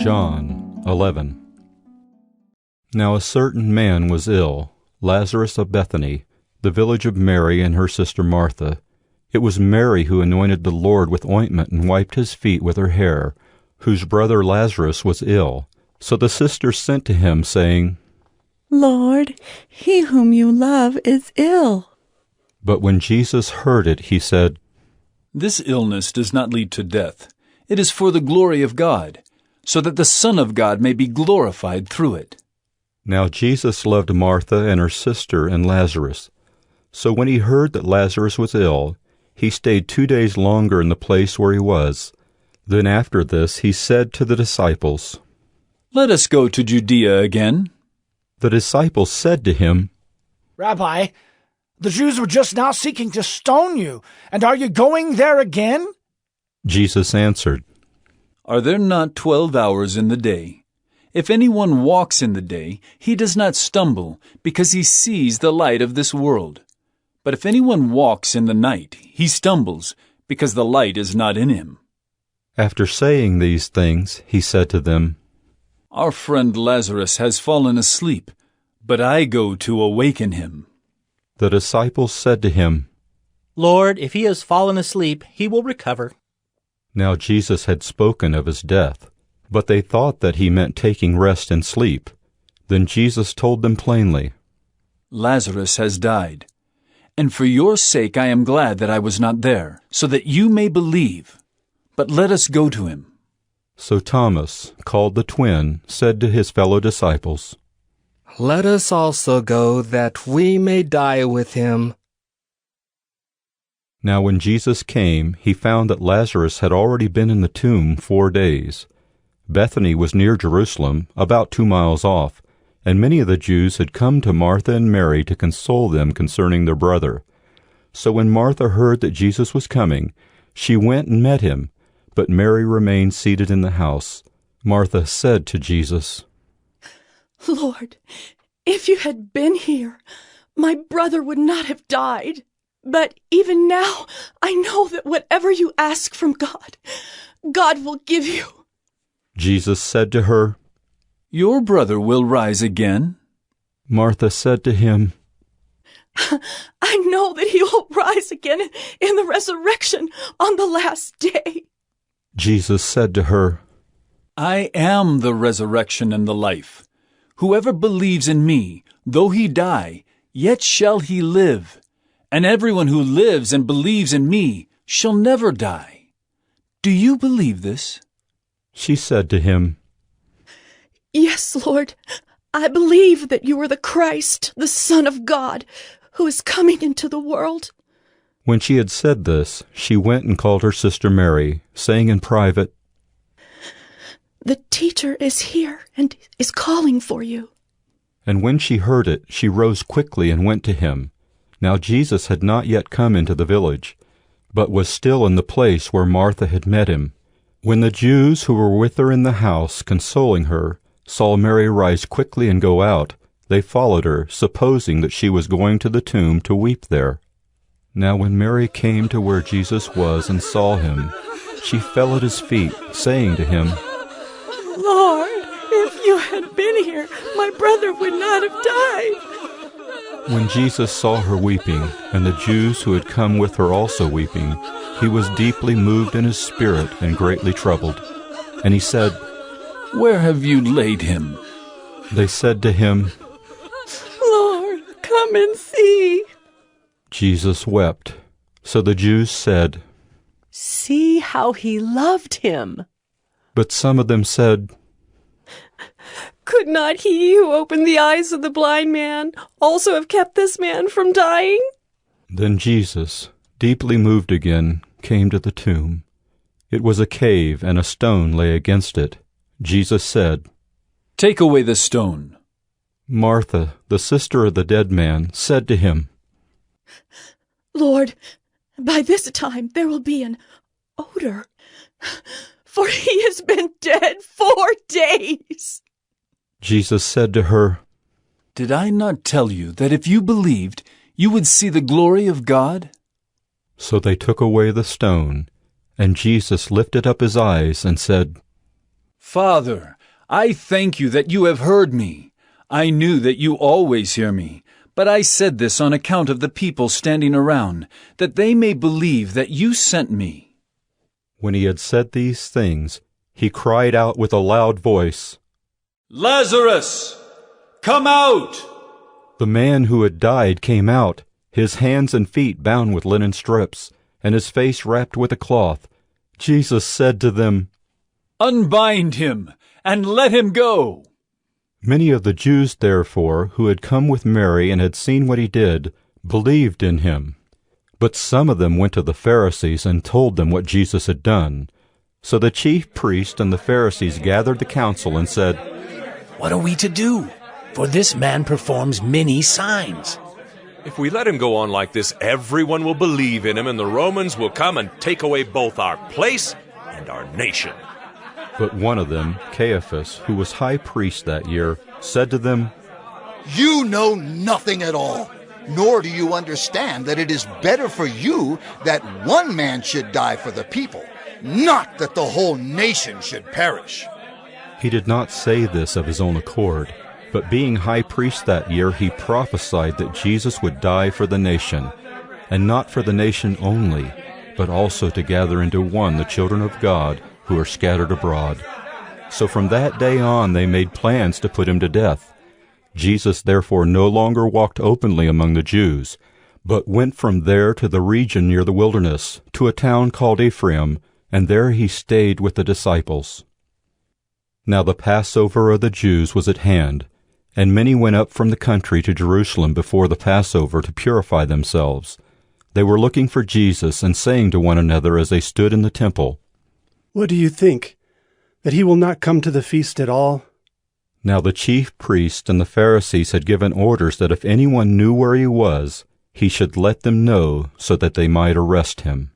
John 11. Now a certain man was ill, Lazarus of Bethany, the village of Mary and her sister Martha. It was Mary who anointed the Lord with ointment and wiped his feet with her hair, whose brother Lazarus was ill. So the sisters sent to him, saying, Lord, he whom you love is ill. But when Jesus heard it, he said, This illness does not lead to death. It is for the glory of God, so that the Son of God may be glorified through it. Now Jesus loved Martha and her sister and Lazarus. So when he heard that Lazarus was ill, he stayed 2 days longer in the place where he was. Then after this he said to the disciples, Let us go to Judea again. The disciples said to him, Rabbi, the Jews were just now seeking to stone you, and are you going there again? Jesus answered, Are there not 12 hours in the day? If anyone walks in the day, he does not stumble, because he sees the light of this world. But if anyone walks in the night, he stumbles, because the light is not in him. After saying these things, he said to them, Our friend Lazarus has fallen asleep, but I go to awaken him. The disciples said to him, Lord, if he has fallen asleep, he will recover. Now Jesus had spoken of his death, but they thought that he meant taking rest and sleep. Then Jesus told them plainly, Lazarus has died, and for your sake I am glad that I was not there, so that you may believe. But let us go to him. So Thomas, called the twin, said to his fellow disciples, Let us also go, that we may die with him. Now when Jesus came, he found that Lazarus had already been in the tomb 4 days. Bethany was near Jerusalem, about 2 miles off, and many of the Jews had come to Martha and Mary to console them concerning their brother. So when Martha heard that Jesus was coming, she went and met him, but Mary remained seated in the house. Martha said to Jesus, Lord, if you had been here, my brother would not have died. But even now, I know that whatever you ask from God, God will give you. Jesus said to her, Your brother will rise again. Martha said to him, I know that he will rise again in the resurrection on the last day. Jesus said to her, I am the resurrection and the life. Whoever believes in me, though he die, yet shall he live. And everyone who lives and believes in me shall never die. Do you believe this? She said to him, Yes, Lord, I believe that you are the Christ, the Son of God, who is coming into the world. When she had said this, she went and called her sister Mary, saying in private, The teacher is here and is calling for you. And when she heard it, she rose quickly and went to him. Now Jesus had not yet come into the village, but was still in the place where Martha had met him. When the Jews who were with her in the house, consoling her, saw Mary rise quickly and go out, they followed her, supposing that she was going to the tomb to weep there. Now when Mary came to where Jesus was and saw him, she fell at his feet, saying to him, Lord, if you had been here, my brother would not have died. When Jesus saw her weeping, and the Jews who had come with her also weeping, he was deeply moved in his spirit and greatly troubled. And he said, Where have you laid him? They said to him, Lord, come and see. Jesus wept. So the Jews said, See how he loved him. But some of them said, Could not he who opened the eyes of the blind man also have kept this man from dying? Then Jesus, deeply moved again, came to the tomb. It was a cave, and a stone lay against it. Jesus said, Take away the stone. Martha, the sister of the dead man, said to him, Lord, by this time there will be an odor, for he has been dead 4 days. Jesus said to her, Did I not tell you that if you believed, you would see the glory of God? So they took away the stone, and Jesus lifted up his eyes and said, Father, I thank you that you have heard me. I knew that you always hear me, but I said this on account of the people standing around, that they may believe that you sent me." When he had said these things, he cried out with a loud voice, "Lazarus, come out!" The man who had died came out, his hands and feet bound with linen strips, and his face wrapped with a cloth. Jesus said to them, "Unbind him, and let him go." Many of the Jews, therefore, who had come with Mary and had seen what he did, believed in him. But some of them went to the Pharisees and told them what Jesus had done. So the chief priests and the Pharisees gathered the council and said, "What are we to do? For this man performs many signs." If we let him go on like this, everyone will believe in him, and the Romans will come and take away both our place and our nation." But one of them, Caiaphas, who was high priest that year, said to them, "You know nothing at all, nor do you understand that it is better for you that one man should die for the people, not that the whole nation should perish." He did not say this of his own accord, but being high priest that year, he prophesied that Jesus would die for the nation, and not for the nation only, but also to gather into one the children of God who are scattered abroad. So from that day on they made plans to put him to death. Jesus therefore no longer walked openly among the Jews, but went from there to the region near the wilderness, to a town called Ephraim, and there he stayed with the disciples. Now the Passover of the Jews was at hand, and many went up from the country to Jerusalem before the Passover to purify themselves. They were looking for Jesus and saying to one another as they stood in the temple, "What do you think? That he will not come to the feast at all?" Now the chief priests and the Pharisees had given orders that if anyone knew where he was, he should let them know so that they might arrest him.